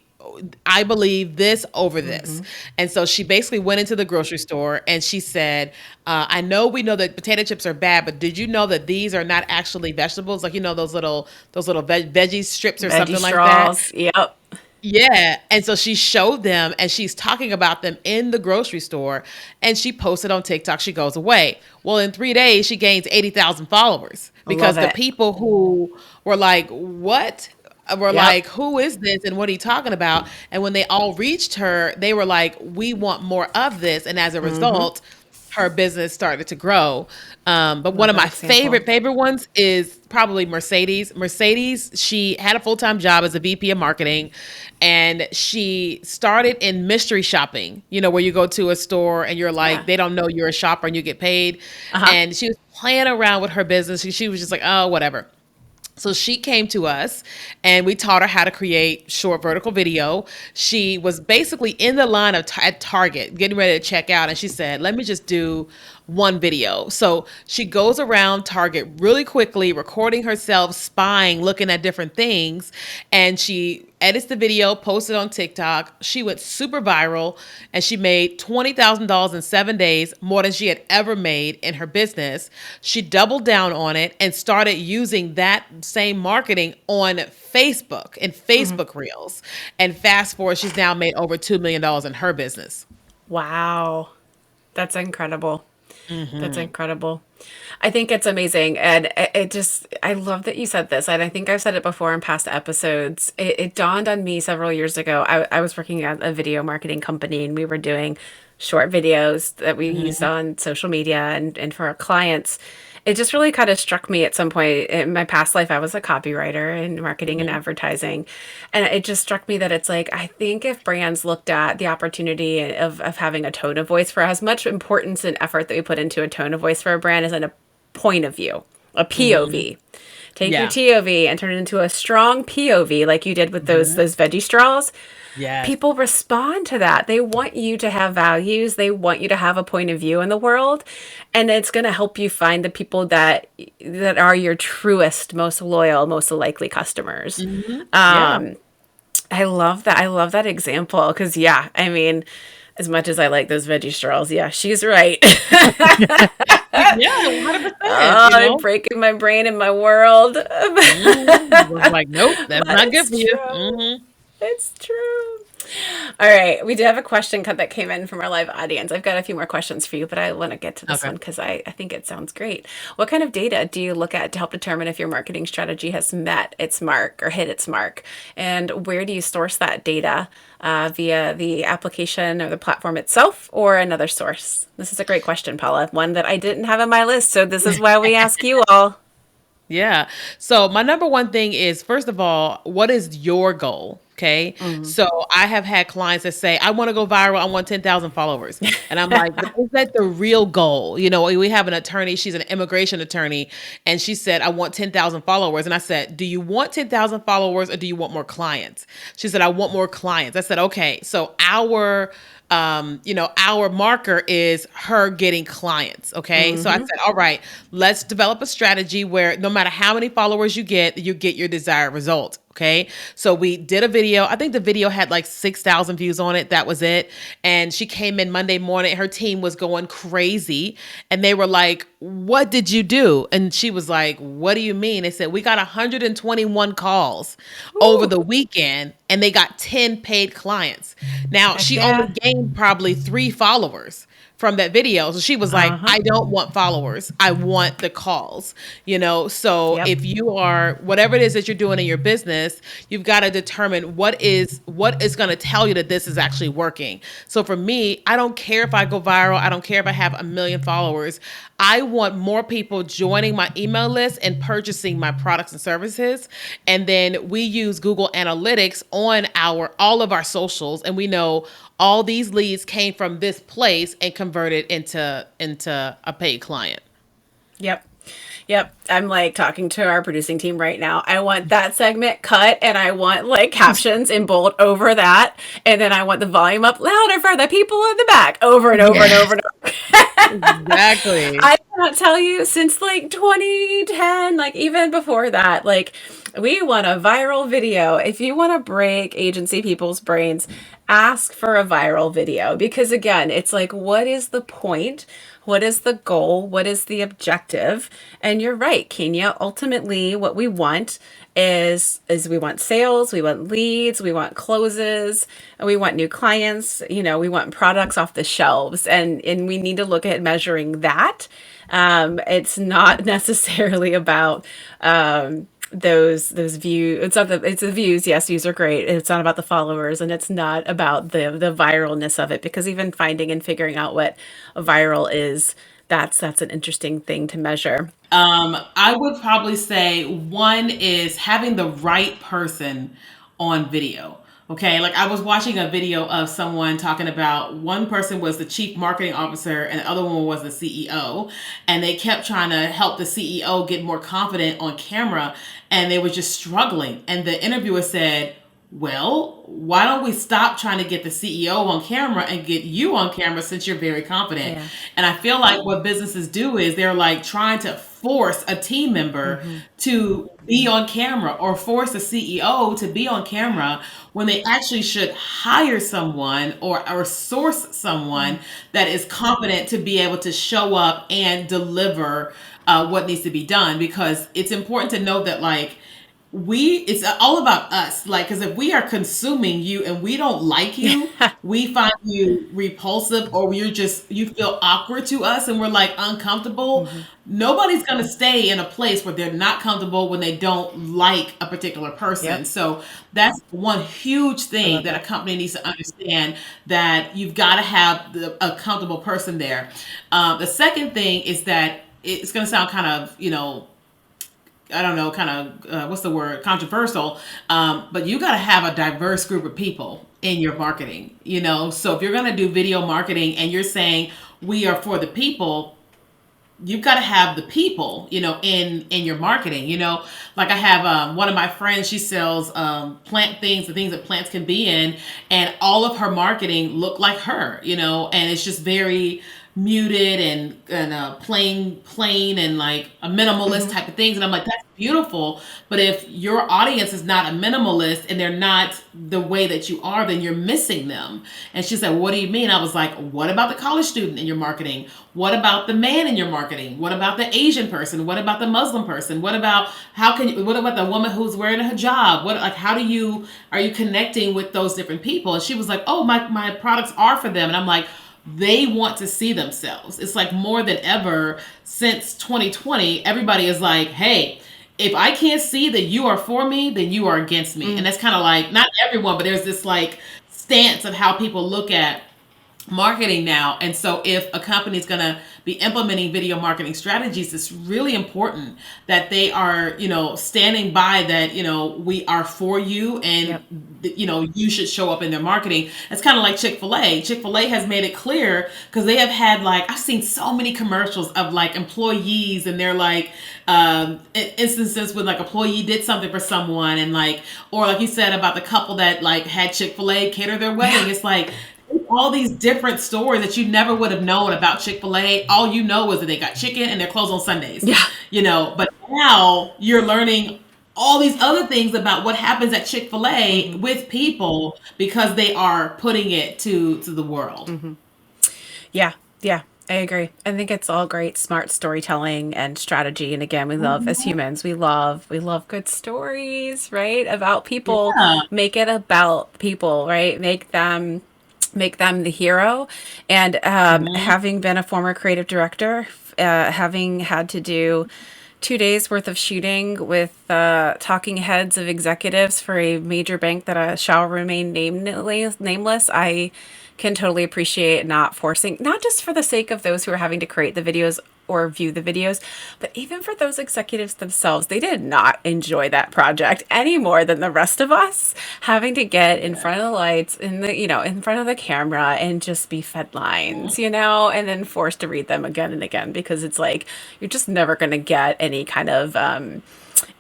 I believe this over this. Mm-hmm. And so she basically went into the grocery store and she said, I know we know that potato chips are bad, but did you know that these are not actually vegetables? Like, those little veggie strips or Veggie something like that. straws. Yep. Yeah. And so she showed them and she's talking about them in the grocery store and she posted on TikTok. She goes away. Well, in 3 days, she gains 80,000 followers I love because the it. people who were like, what? Were Yep. like, who is this and what are you talking about? And when they all reached her, they were like, we want more of this. And as a Mm-hmm. result, her business started to grow. But one Love of that my example. favorite ones is probably Mercedes. Mercedes, she had a full time job as a VP of marketing, and she started in mystery shopping. Where you go to a store and you're like, Yeah. they don't know you're a shopper and you get paid. Uh-huh. And she was playing around with her business. She was just like, oh, whatever. So she came to us and we taught her how to create short vertical video. She was basically in the line of at Target getting ready to check out. And she said, let me just do one video. So she goes around Target really quickly, recording herself, spying, looking at different things. And she edits the video, posts it on TikTok. She went super viral and she made $20,000 in 7 days, more than she had ever made in her business. She doubled down on it and started using that same marketing on Facebook and Mm-hmm. Facebook Reels. And fast forward, she's now made over $2 million in her business. Wow. That's incredible. That's Hmm. incredible. I think it's amazing. And it just, I love that you said this. And I think I've said it before in past episodes. It dawned on me several years ago. I was working at a video marketing company and we were doing short videos that we used Hmm. on social media and for our clients. it just really kind of struck me at some point in my past life. I was a copywriter in marketing and Hmm. advertising. And it just struck me that it's like, I think if brands looked at the opportunity of having a tone of voice, for as much importance and effort that we put into a tone of voice for a brand as in a point of view, a Hmm. POV. Take your Yeah. TOV and turn it into a strong POV like you did with Hmm. those veggie straws. Yes. People respond to that. They want you to have values. They want you to have a point of view in the world, and it's going to help you find the people that are your truest, most loyal, most likely customers. Hmm. Yeah. I love that. I love that example because yeah, I mean, as much as I like those veggie straws, yeah, she's right. Yeah, 100%, Oh, they're breaking my brain and my world. Mhm. Was like, "Nope, that's But not good it's for you." true. Mhm. It's true. All right. We do have a question that came in from our live audience. I've got a few more questions for you, but I want to get to this Okay. one because I think it sounds great. What kind of data do you look at to help determine if your marketing strategy has met its mark or hit its mark? And where do you source that data via the application or the platform itself or another source? This is a great question, Paula. One that I didn't have on my list. So this is why we ask you all. Yeah. So my number one thing is, first of all, what is your goal? Okay. Mm. So I have had clients that say, I want to go viral. I want 10,000 followers. And I'm like, but is that the real goal? You know, we have an attorney. She's an immigration attorney. And she said, I want 10,000 followers. And I said, do you want 10,000 followers or do you want more clients? She said, I want more clients. I said, okay. So our marker is her getting clients. Okay. So I Mm-hmm. said, all right, let's develop a strategy where no matter how many followers you get your desired result. Okay. So we did a video. I think the video had like 6,000 views on it. That was it. And she came in Monday morning. Her team was going crazy. And they were like, what did you do? And she was like, what do you mean? They said, we got 121 calls over Woo. the weekend and they got 10 paid clients. Now, Heck she only yeah. gained probably 3 followers from that video. So she was like, Uh-huh. I don't want followers. I want the calls, you know? So Yep. if you are, whatever it is that you're doing in your business, you've got to determine what is going to tell you that this is actually working. So for me, I don't care if I go viral. I don't care if I have 1 million followers. I want more people joining my email list and purchasing my products and services. And then we use Google Analytics on all of our socials, and we know all these leads came from this place and converted into a paid client. Yep. Yep. I'm like talking to our producing team right now. I want that segment cut and I want like captions in bold over that. And then I want the volume up louder for the people in the back over and over and Yes, over and over. exactly. I cannot tell you since like 2010, like even before that, like we want a viral video. If you want to break agency people's brains, ask for a viral video because again, it's like, what is the point? What is the goal? What is the objective? And you're right, Kenya. Ultimately, what we want is we want sales, we want leads, we want closes, and we want new clients. You know, we want products off the shelves, and we need to look at measuring that. It's not necessarily about those views. It's not it's the views. Yes, views are great. It's not about the followers, and it's not about the viralness of it, because even finding and figuring out what a viral is, that's an interesting thing to measure. I would probably say one is having the right person on video. Okay, like I was watching a video of someone talking about one person was the chief marketing officer and the other one was the CEO, and they kept trying to help the CEO get more confident on camera, and they were just struggling. And the interviewer said, well, why don't we stop trying to get the CEO on camera and get you on camera since you're very confident? Yeah. And I feel like what businesses do is they're like trying to force a team member Mm-hmm. to be on camera or force a CEO to be on camera when they actually should hire someone or source someone that is competent to be able to show up and deliver what needs to be done, because it's important to know that like it's all about us, like, because if we are consuming you and we don't like you, we find you repulsive, or you feel awkward to us and we're like uncomfortable. Mm-hmm. Nobody's going to stay in a place where they're not comfortable when they don't like a particular person. Yep. So that's one huge I thing love that a that. company needs to understand, that you've got to have a comfortable person there. The second thing is that it's going to sound kind of, I don't know, kind of what's the word, controversial. But you got to have a diverse group of people in your marketing. So if you're going to do video marketing and you're saying we are for the people, you've got to have the people, in your marketing. Like I have one of my friends, she sells plant things, the things that plants can be in, and all of her marketing look like her, and it's just very muted and plain and like a minimalist Hmm. type of things. And I'm like, that's beautiful, but if your audience is not a minimalist and they're not the way that you are, then you're missing them. And she said, what do you mean? I was like, what about the college student in your marketing? What about the man in your marketing? What about the Asian person? What about the Muslim person? What about the woman who's wearing a hijab? How are you connecting with those different people? And she was like, oh, my products are for them. And I'm like, they want to see themselves. It's like more than ever since 2020, everybody is like, hey, if I can't see that you are for me, then you are against me. And Mm. that's kind of like, not everyone, but there's this like stance of how people look at marketing now. And so if a company is going to be implementing video marketing strategies, it's really important that they are, standing by that, we are for you, and Yep. you should show up in their marketing. It's kind of like Chick-fil-A. Chick-fil-A has made it clear, because they have had, like, I've seen so many commercials of like employees, and they're like instances when like employee did something for someone, and like, or like you said about the couple that like had Chick-fil-A cater their Yeah. wedding. It's like all these different stories that you never would have known about Chick-fil-A. All you know is that they got chicken and they're closed on Sundays. Yeah. But now you're learning all these other things about what happens at Chick-fil-A Hmm. with people, because they are putting it to the world. Hmm. Yeah, yeah, I agree. I think it's all great, smart storytelling and strategy. And again, we love, as Mhm. humans, we love good stories, right? About people. Yeah. Make it about people, right? Make them the hero. And Mhm. having been a former creative director, having had to do 2 days worth of shooting with talking heads of executives for a major bank that shall remain nameless, I can totally appreciate not forcing, not just for the sake of those who are having to create the videos or view the videos, but even for those executives themselves. They did not enjoy that project any more than the rest of us, having to get in Yeah. front of the lights, in front of the camera, and just be fed lines, and then forced to read them again and again, because it's like you're just never going to get any kind of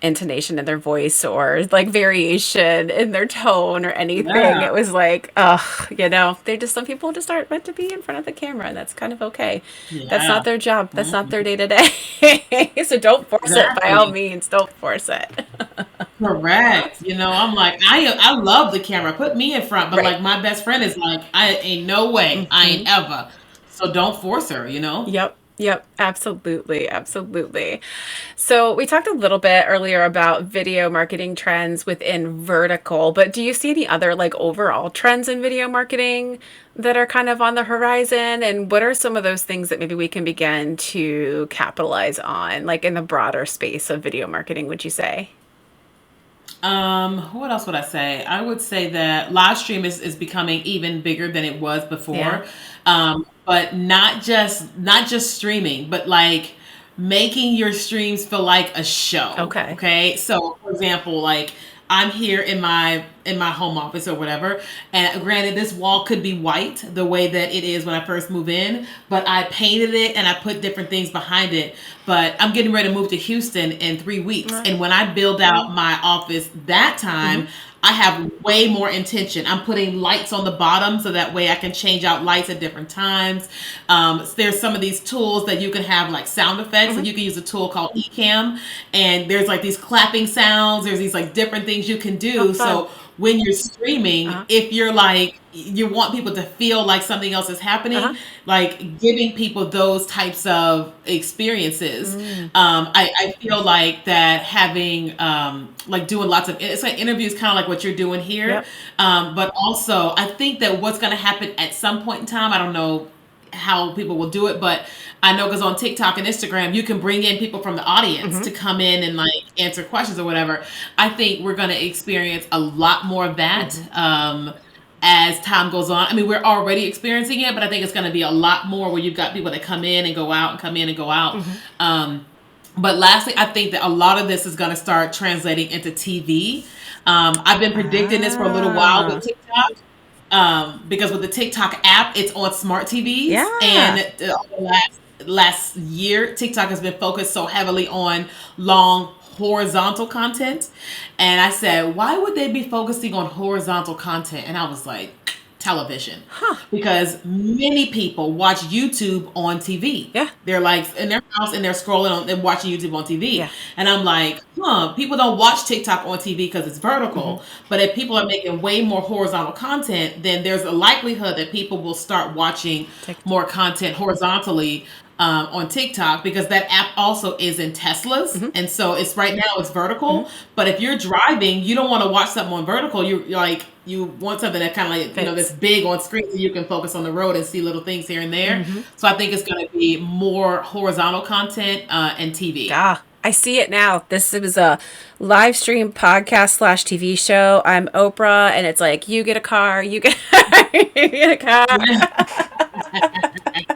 intonation in their voice, or like variation in their tone or anything. Yeah. It was like, they just, some people just aren't meant to be in front of the camera, and that's kind of okay. That's not Yeah. their job. That's not their Mhm. day to day. So don't force it. By all Exactly. means, don't force it. Correct. I'm like, I love the camera. Put me in front, but Right. like my best friend is like, I ain't no way. I Hmm. ain't ever. So don't force her. Yep. Yep. Absolutely. Absolutely. So we talked a little bit earlier about video marketing trends within vertical, but do you see any other like overall trends in video marketing that are kind of on the horizon? And what are some of those things that maybe we can begin to capitalize on, like in the broader space of video marketing, would you say? What else would I say? I would say that live stream is becoming even bigger than it was Yeah. before. But not just streaming, but like making your streams feel like a show. Okay. Okay. So for example, like I'm here in my home office or whatever, and granted this wall could be white the way that it is when I first move in, but I painted it and I put different things behind it. But I'm getting ready to move to Houston in 3 weeks. Right. And when I build out my office that Mm-hmm. time, I have way more intention. I'm putting lights on the bottom so that way I can change out lights at different times. So there's some of these tools that you can have like sound effects. Mm-hmm. And you can use a tool called Ecamm, and there's like these clapping sounds. There's these like different things you can Oh, do. fun. So when you're streaming, Uh-huh. if you're like you want people to feel like something else is Uh-huh. happening, like giving people those types of experiences. Mm. I feel like that having like doing lots of, it's like interviews, kind of like what you're doing here. Yep. But also I think that what's going to happen at some point in time, I don't know how people will do it, but I know because on TikTok and Instagram, you can bring in people from the audience Mm-hmm. to come in and like answer questions or whatever. I think we're going to experience a lot more of that. Mm-hmm. as time goes on. I mean, we're already experiencing it, but I think it's going to be a lot more where you've got people that come in and go out and come in and go out. Hmm. But lastly, I think that a lot of this is going to start translating into TV. I've been predicting this for a little while with Ah, TikTok, because with the TikTok app, it's on smart TVs, and yeah. the last year, TikTok has been focused so heavily on long horizontal content, and I said, why would they be focusing on horizontal content? And I was like, television, Huh. because many people watch YouTube on TV. Yeah. They're like in their house and they're scrolling on and watching YouTube on TV. Yeah. And I'm like, people don't watch TikTok on TV because it's Hmm. vertical. But if people are making way more horizontal content, then there's a likelihood that people will start watching TikTok. more content horizontally, on TikTok, because that app also is in Teslas, Hmm. and so it's right now it's Hmm. vertical. But if you're driving, you don't want to watch something on vertical. You're like you want something that kind of like that's Fits. big on screen, so you can focus on the road and see little things here and there. Hmm. So I think it's going to be more horizontal content, and TV. Ah, I see it now. This was a live stream podcast slash TV show. I'm Oprah, and it's like you get a car, you get you get a Yeah, car.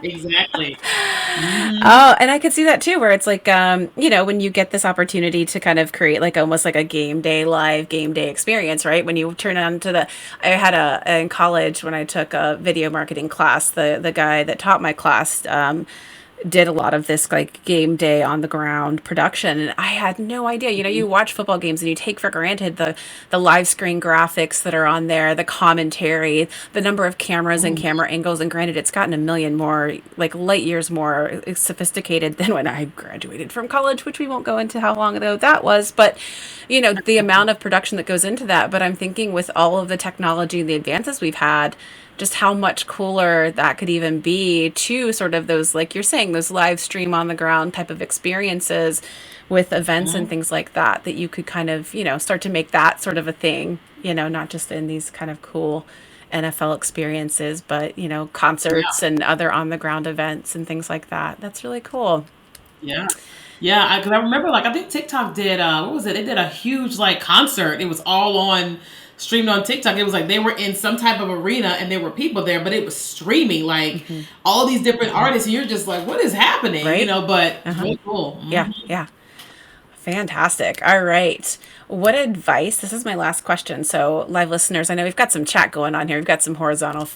exactly. Hmm. Oh, and I could see that too, where it's like, when you get this opportunity to kind of create like almost like a game day, live game day experience, right? When you turn on to I had in college when I took a video marketing class, the guy that taught my class, did a lot of this like game day on the ground production, and I had no idea. You watch football games and you take for granted the live screen graphics that are on there, the commentary, the number of cameras and Oh, camera angles, and granted it's gotten a million more, like light years more sophisticated than when I graduated from college, which we won't go into how long ago that was. But the amount of production that goes into that. But I'm thinking with all of the technology and the advances we've had, just how much cooler that could even be to sort of those, like you're saying, those live stream on the ground type of experiences with events and mhm. things like that, that you could kind of, start to make that sort of a thing, not just in ththese kind of cool NFL experiences, but, concerts Yeah. and other on the ground events and things like that. That's really cool. Yeah. Yeah, because I remember, like, I think TikTok did, what was it? They did a huge, like, concert. It was all on, streamed on TikTok. It was like they were in some type of arena and there were people there, but it was streaming, like, Hmm. all these different artists. And you're just like, what is happening? Right? But it's Uh-huh. really cool. Yeah. Yeah. Fantastic. All right. What advice? This is my last question. So, live listeners, I know we've got some chat going on here. We've got some horizontal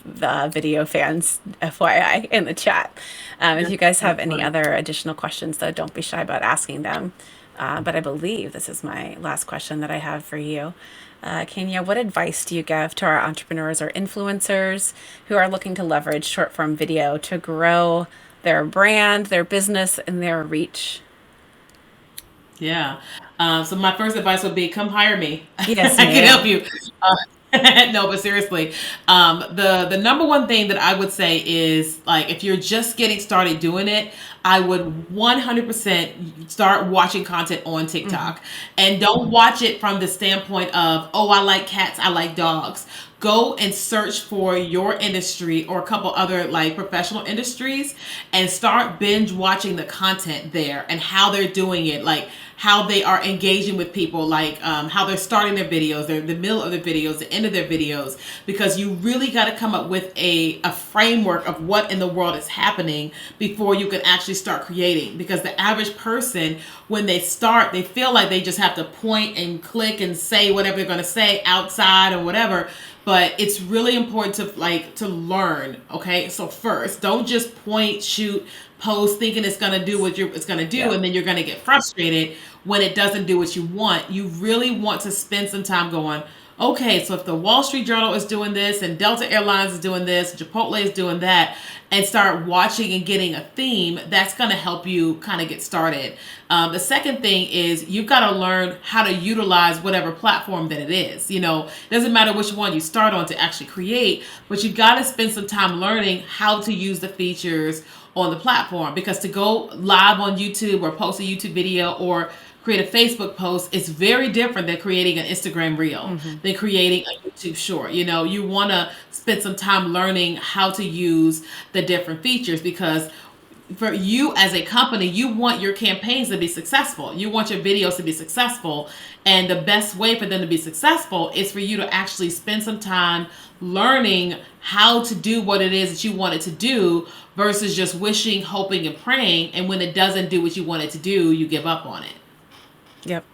video fans, FYI, in the chat. If Yeah, you guys have that's any funny. other additional questions, though, don't be shy about asking them. But I believe this is my last question that I have for you. Kenya, what advice do you give to our entrepreneurs or influencers who are looking to leverage short form video to grow their brand, their business, and their reach? Yeah. So my first advice would be come hire me. Yes, I can help ma'am. you. No, but seriously, the number one thing that I would say is, like, if you're just getting started doing it, I would 100% start watching content on Hmm. TikTok, and don't watch it from the standpoint of, oh, I like cats, I like dogs. Go and search for your industry or a couple other, like, professional industries, and start binge watching the content there and how they're doing it, like how they are engaging with people, like, how they're starting their videos, the middle of their videos, the end of their videos, because you really got to come up with a framework of what in the world is happening before you can actually start creating. Because the average person, when they start, they feel like they just have to point and click and say whatever they're going to say outside or whatever. But it's really important to, like, to learn. Okay, so first, don't just point, shoot, post thinking it's going to do what it's going to do, Yeah. and then you're going to get frustrated when it doesn't do what you want. You really want to spend some time going, okay, so if the Wall Street Journal is doing this and Delta Airlines is doing this, Chipotle is doing that, and start watching and getting a theme, that's going to help you kind of get started. The second thing is you've got to learn how to utilize whatever platform that it is. It doesn't matter which one you start on to actually create, but you've got to spend some time learning how to use the features on the platform, because to go live on YouTube or post a YouTube video or create a Facebook post is very different than creating an Instagram reel, Hmm. than creating a YouTube short. You want to spend some time learning how to use the different features, because for you as a company, you want your campaigns to be successful. You want your videos to be successful. And the best way for them to be successful is for you to actually spend some time learning how to do what it is that you want it to do versus just wishing, hoping, and praying. And when it doesn't do what you want it to do, you give up on it. Yep.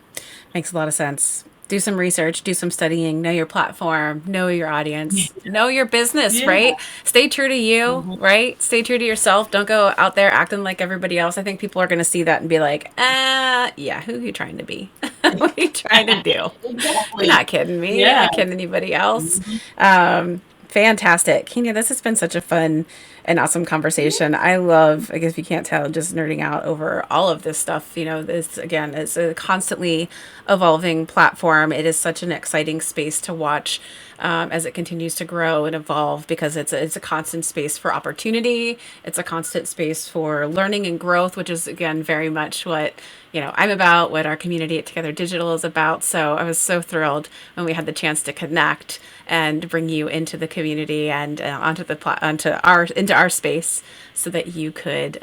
Makes a lot of sense. Do some research, do some studying, know your platform, know your audience, know your business, Yeah. right? Stay true to you, Mhm. right? Stay true to yourself. Don't go out there acting like everybody else. I think people are going to see that and be like, yeah, who are you trying to be? What are you trying to do? You're Exactly. not kidding me. You're Yeah. not kidding anybody else. Mhm. Fantastic. Kenya, this has been such a fun and awesome conversation. I love, I guess if you can't tell, just nerding out over all of this stuff. This again is a constantly evolving platform. It is such an exciting space to watch as it continues to grow and evolve because it's a constant space for opportunity. It's a constant space for learning and growth, which is again very much what I'm about, what our community at Together Digital is about. So I was so thrilled when we had the chance to connect and bring you into the community and into our space, so that you could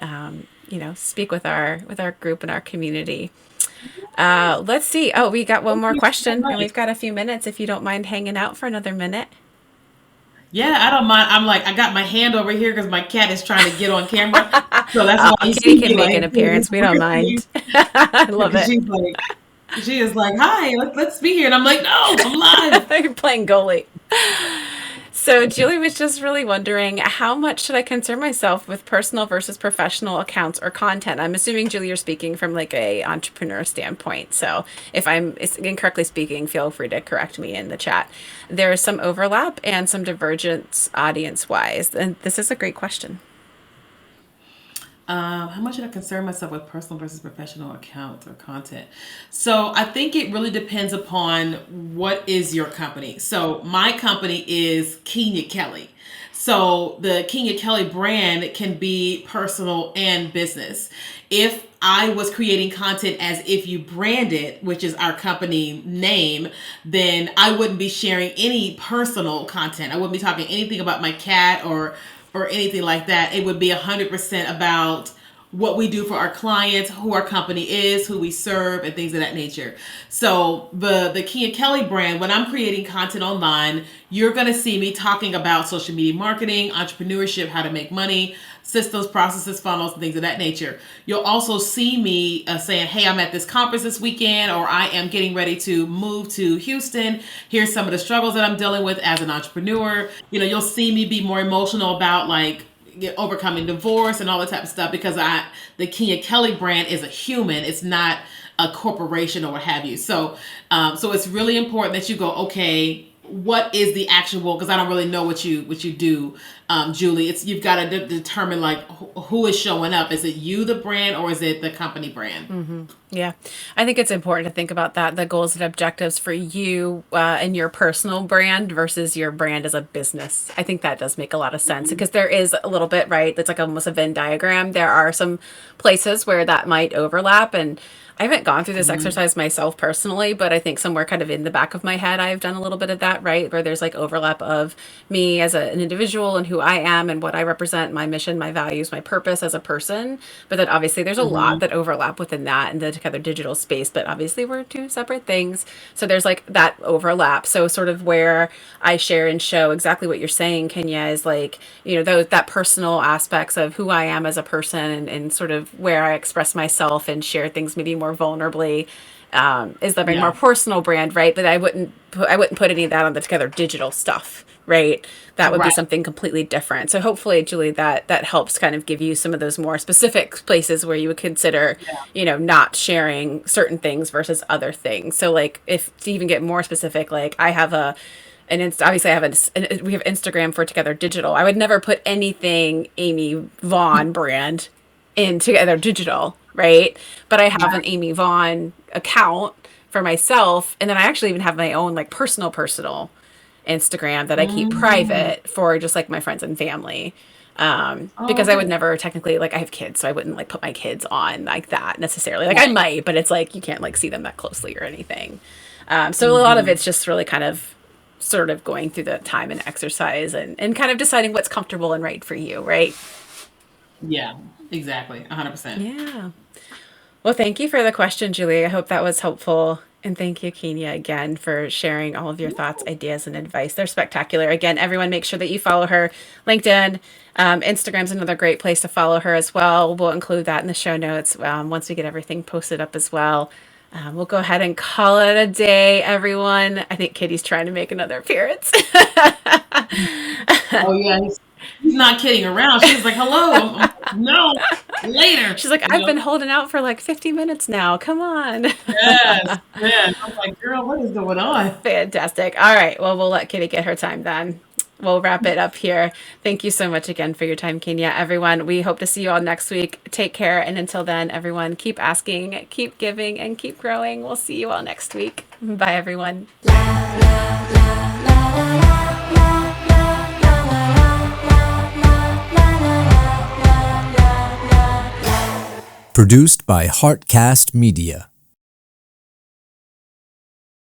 speak with our group and our community. Let's see. Oh, we got one Thank more you so question, and much. we've got a few minutes. If you don't mind hanging out for another minute. Yeah, I don't mind. I'm like, I got my hand over here because my cat is trying to get on camera. So that's why you Katie see can me make an like appearance. We don't briefly, mind. I love because it. she is like, hi, let's be here. And I'm like, no, I'm live. You're playing goalie. So Julie was just really wondering, how much should I concern myself with personal versus professional accounts or content? I'm assuming, Julie, you're speaking from like a entrepreneur standpoint. So if I'm incorrectly speaking, feel free to correct me in the chat. There is some overlap and some divergence audience wise. And this is a great question. How much should I concern myself with personal versus professional accounts or content? So I think it really depends upon what is your company. So my company is Keenya Kelly. So the Keenya Kelly brand can be personal and business. If I was creating content as If You Brand It, which is our company name, then I wouldn't be sharing any personal content. I wouldn't be talking anything about my cat or anything like that. It would be 100% about what we do for our clients, who our company is, who we serve, and things of that nature. So the Keenya Kelly brand, when I'm creating content online, you're gonna see me talking about social media marketing, entrepreneurship, how to make money, systems, processes, funnels, and things of that nature. You'll also see me saying, hey, I'm at this conference this weekend, or I am getting ready to move to Houston. Here's some of the struggles that I'm dealing with as an entrepreneur. You'll see me be more emotional about like overcoming divorce and all that type of stuff because the Keenya Kelly brand is a human. It's not a corporation or what have you. So it's really important that you go, okay, what is the actual? Because I don't really know what you do, Julie. You've got to determine like who is showing up. Is it you, the brand, or is it the company brand? Yeah, I think it's important to think about that, the goals and objectives for you and your personal brand versus your brand as a business. I think that does make a lot of sense because there is a little bit, right? It's like almost a Venn diagram. There are some places where that might overlap. And I haven't gone through this Mm-hmm. exercise myself personally, but I think somewhere kind of in the back of my head, I've done a little bit of that, right? Where there's like overlap of me as an individual and who I am and what I represent, my mission, my values, my purpose as a person. But then obviously there's a lot Mm-hmm. that overlap within that and the Together Digital space. But obviously we're two separate things. So there's like that overlap. So sort of where I share and show exactly what you're saying, Kenya, is like, that personal aspects of who I am as a person and sort of where I express myself and share things maybe more vulnerably is the more Yeah. personal brand, right? But I wouldn't put any of that on the Together Digital stuff, right? That would be Right. something completely different. So hopefully, Julie, that helps kind of give you some of those more specific places where you would consider, Yeah. not sharing certain things versus other things. So like if to even get more specific, like I have obviously I have we have Instagram for Together Digital. I would never put anything Amy Vaughan brand in Together Digital, right? But I have an Right. Amy Vaughan account for myself, and then I actually even have my own like personal Instagram that I keep Mm. private for just like my friends and family. Oh, Because I would okay. never technically like I have kids, so I wouldn't like put my kids on like that necessarily. Like I Right. might, but it's like you can't like see them that closely or anything. So a lot of Mm-hmm. it's just really kind of sort of going through the time and exercise and kind of deciding what's comfortable and right for you, right? Yeah, exactly. 100%. Yeah. Well, thank you for the question, Julie. I hope that was helpful. And thank you, Kenya, again for sharing all of your thoughts, ideas, and advice. They're spectacular. Again, everyone make sure that you follow her. LinkedIn, Instagram's another great place to follow her as well. We'll include that in the show notes once we get everything posted up as well. We'll go ahead and call it a day, everyone. I think Kitty's trying to make another appearance. Oh yeah, he's not kidding around. She was like, "Hello." No, later. She's like, I've been holding out for like 50 minutes now. Come on. Yes, yes. I'm like, girl, what is going on? Fantastic. All right. Well, we'll let Kitty get her time then. We'll wrap it up here. Thank you so much again for your time, Kenya. Everyone, we hope to see you all next week. Take care. And until then, everyone, keep asking, keep giving, and keep growing. We'll see you all next week. Bye, everyone. Produced by Heartcast Media.